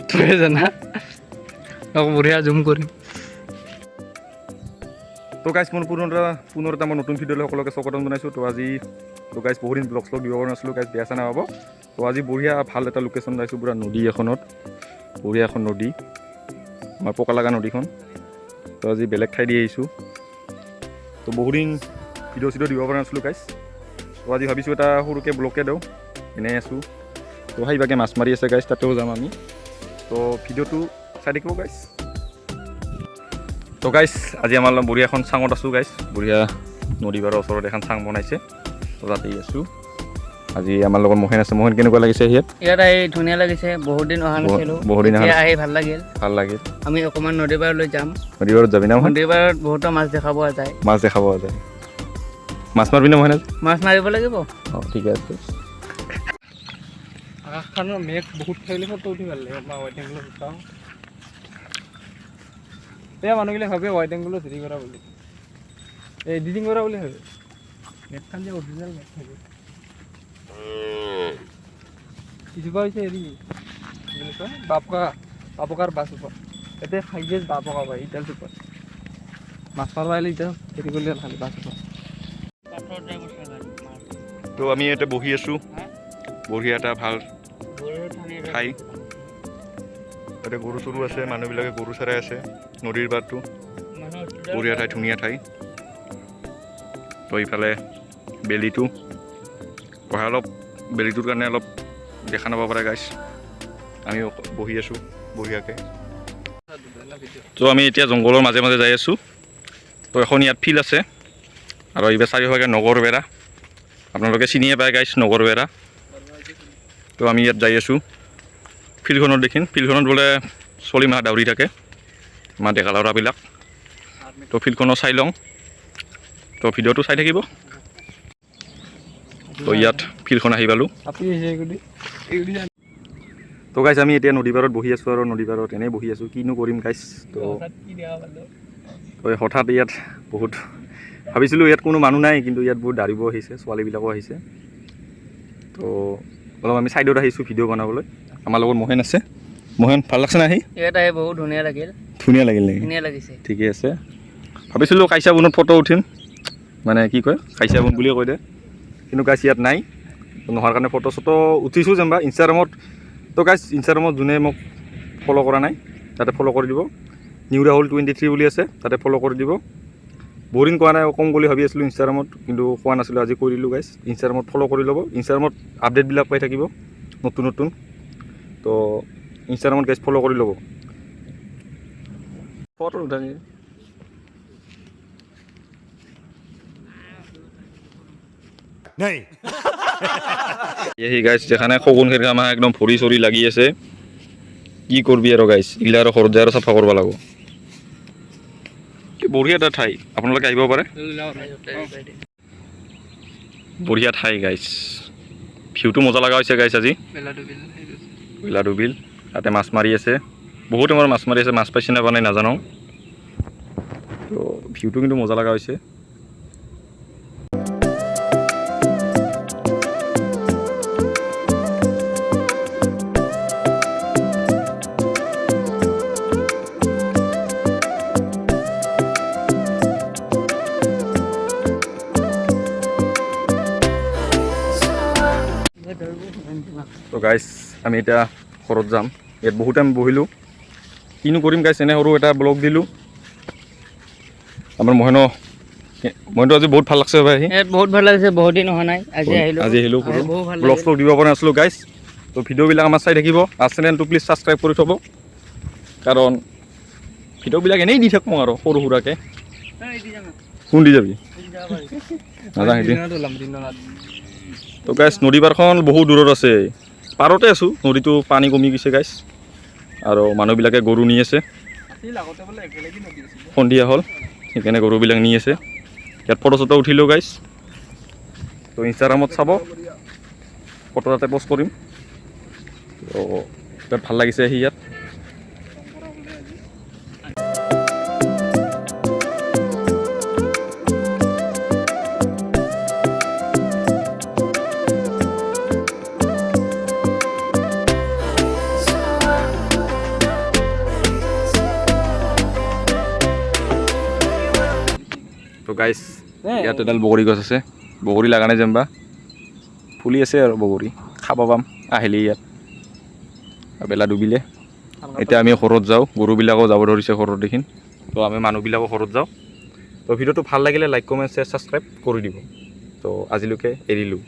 তুই জানা বঢ়িয়া জুম কৰিম তো গাইজ মোৰ পুনৰ এটা মই নতুন ভিডিঅ'লৈ সকলোকে স্বাগতম জনাইছোঁ। তো আজি তো গাইজ বহুদিন ব্লগ দিব পৰা নাছিলোঁ গাইজ, বেয়া চেয়া নাপাব। তো আজি বঢ়িয়া ভাল এটা লোকেশ্যন যাইছোঁ, পূৰা নদী এখনত, বঢ়িয়া এখন নদী, আমাৰ পকালাগা নদীখন। তো আজি বেলেগ ঠাই দি আহিছোঁ। তো বহুদিন ভিডিঅ' চিডিঅ' দিব পৰা নাছিলোঁ গাইজ। তো আজি ভাবিছোঁ এটা সৰুকৈ ব্লগকে দিওঁ, এনেই আছোঁ। তো সেইভাগে মাছ মাৰি আছে গাইজ, তাতেও যাম আমি। তো ভিডিঅ'টো চাই থাকিব গাইজ। তো গাইজ আজি আমাৰ বঢ়িয়া এখন চাঙত আছোঁ গাইজ, বঢ়িয়া নদী পাৰৰ ওচৰত এখন চাং বনাইছে, তো তাতেই আছোঁ। আজি আমাৰ লগত মোহেন আছে। মোহেন কেনেকুৱা লাগিছে ইয়াত আহি ধুনীয়া লাগিছে, বহুত দিন অহা নাছিলোঁ, আহি ভাল লাগিল। আমি অকণমান নদী পাৰলৈ যাম। নদী পাৰত যাবি না? নদী পাৰত বহুতো মাছ দেখা পোৱা যায়। মাছ মাৰিবি না মোহেন? মাছ মাৰিব লাগিব। অঁ ঠিকে আছে। আকাশখনৰ মেঘ বহুত থাকিলে ফটো উঠি ভাল লাগে। ৱাইট এংগলত উঠাওঁ, এই মানুহবিলাক ভাবে ৱাইট এংগলত হেৰি কৰা বুলি, এডিটিং কৰা বুলি ভাবে। মেঘখন যে অৰিজিনেল মেঘ থাকে। ইজোপা হৈছে হেৰি কি বুলি কয়, বাপকাৰ বাছজোপা। ইয়াতে খাইছে বাপকা পায় ইটাল জোপা। মাছ মাৰিব আহিলে এতিয়া হেৰি কৰিলে খালি বাছজোপা। তো আমি ইয়াতে বহি আছোঁ, বঢ়িয়া এটা ভাল ঠাই। তাতে গৰু চৰু আছে, মানুহবিলাকে গৰু চৰাই আছে। নদীৰ পাৰটো বঢ়িয়া ঠাই, ধুনীয়া ঠাই। তো ইফালে বেলিটো পঢ়া, অলপ বেলিটোৰ কাৰণে অলপ দেখা নাপাব পাৰে গাইছ। আমিও বহি আছোঁ বঢ়িয়াকৈ। তো আমি এতিয়া জংঘলৰ মাজে মাজে যাই আছোঁ। তো এখন ইয়াত ফিল্ড আছে, আৰু এইবাৰ চাৰিওফালে নগৰ বেৰা, আপোনালোকে চিনিয়ে পায় গাইছ, নগৰ বেৰা। তো আমি ইয়াত যাই আছোঁ ফিল্ডখনত। দেখিন ফিল্ডখনত বোলে চলি মাহ দাউৰি থাকে, আমাৰ ডেকা ল'ৰাবিলাক। তো ফিল্ডখনত চাই লওঁ, তো ভিডিঅ'টো চাই থাকিব। তো ইয়াত ফিল্ডখন আহি পালোঁ। তো গাইছ আমি এতিয়া নদী পাৰত বহি আছোঁ, আৰু নদী পাৰত এনেই বহি আছোঁ, কিনো কৰিম গাইছ। তো হঠাৎ ইয়াত বহুত ভাবিছিলোঁ ইয়াত কোনো মানুহ নাই, কিন্তু ইয়াত বহুত দাৰিব আহিছে, ছোৱালীবিলাকো আহিছে। তো অলপ আমি ছাইডত আহিছোঁ ভিডিঅ' বনাবলৈ। আমাৰ লগত মোহেন আছে। মোহেন ভাল লাগছে না? ইয়াত আহি বহুত ধুনীয়া লাগিল। ধুনীয়া লাগিল নেকি? ধুনীয়া লাগিছে। ঠিকে আছে। ভাবিছিলোঁ কাইচা বনত ফটো উঠিম, মানে কি কয় কাইচা বন বুলিয়ে কয় দে, কিন্তু গাইছ ইয়াত নাই। নোহোৱাৰ কাৰণে ফটো চটো উঠিছোঁ যেনিবা ইনষ্টাগ্ৰামত। তো গাইছ ইনষ্টাগ্ৰামত যোনে মোক ফ'ল' কৰা নাই তাতে ফ'ল' কৰি দিব। নিউ ৰাহুল 23 বুলি আছে, তাতে ফ'ল' কৰি দিব। বৰিং কোৱা নাই, কম বুলি ভাবি আছিলোঁ ইনষ্টাগ্ৰামত, কিন্তু কোৱা নাছিলোঁ, আজি কৰি দিলোঁ গাইছ। ইনষ্টাগ্ৰামত ফ'ল' কৰি ল'ব, ইনষ্টাগ্ৰামত আপডেটবিলাক পাই থাকিব নতুন নতুন। তো ইনষ্টাগ্ৰামত গাইছ ফ'ল' কৰি ল'ব। ফটো উঠা এই গাইছ যেখানে শগুন খেৰ আমাৰ একদম ভৰি চৰি লাগি আছে। কি কৰবি আৰু গাইছ, এইগিলা আৰু ঘৰত যায় আৰু চাফা কৰিব লাগিব। বঢ়িয়া এটা ঠাই, আপোনালোকে আহিব পাৰে। বঢ়িয়া ঠাই গাইছ, ভিউটো মজা লগা হৈছে গাইছ। আজি বেলাডু বিল, তাতে মাছ মাৰি আছে, বহুতে আমাৰ মাছ মাৰি আছে। মাছ পাইছে নে পোৱা নাই নাজানো। তো ভিউটো কিন্তু মজা লগা হৈছে। তো গাইছ আমি এতিয়া ঘৰত যাম। ইয়াত বহুত টাইম বহিলোঁ, কিনো কৰিম গাইছ, এনে সৰু এটা ব্লগ দিলোঁ। আমাৰ মহেনো আজি বহুত ভাল লাগছে ভাই। বহুত ভাল লাগিছে, বহুত দিন অহা নাই, আজি আহিলোঁ। ব্লগ শ্লগ দিব পৰা নাছিলোঁ গাইছ। তো ভিডিঅ'বিলাক আমাৰ চাই থাকিব, আৰু চেনেলটো প্লিজ ছাবস্ক্ৰাইব কৰি থ'ব, কাৰণ ভিডিঅ'বিলাক এনেই দি থাকোঁ আৰু সৰু সুৰাকৈ। কোন দি যাবি তো গাইছ নদী পাৰখন বহুত দূৰত আছে, পাৰতে আছোঁ। নদীটো পানী কমি গৈছে গাইছ, আৰু মানুহবিলাকে গৰু নি আছে। সন্ধিয়া হ'ল সেইকাৰণে গৰুবিলাক নি আছে। ইয়াত ফটো চটো উঠিলোঁ গাইছ। তো ইনষ্টাগ্ৰামত চাব, ফটো তাতে পষ্ট কৰিম। তো তাত ভাল লাগিছে আহি ইয়াত। গাইছ ইয়াত এডাল বগৰী গছ আছে বগৰী লগা নাই যেনিবা ফুলি আছে আৰু বগৰী খাব পাম আহিলে ইয়াত বেলা ডুবিলে এতিয়া আমি ঘৰত যাওঁ গৰুবিলাকো যাব ধৰিছে ঘৰত দেখি তো আমি মানুহবিলাকো ঘৰত যাওঁ তো ভিডিঅ'টো ভাল লাগিলে লাইক কমেণ্ট শ্বেয়াৰ ছাবস্ক্ৰাইব কৰি দিব তো আজিলৈকে এৰিলোঁ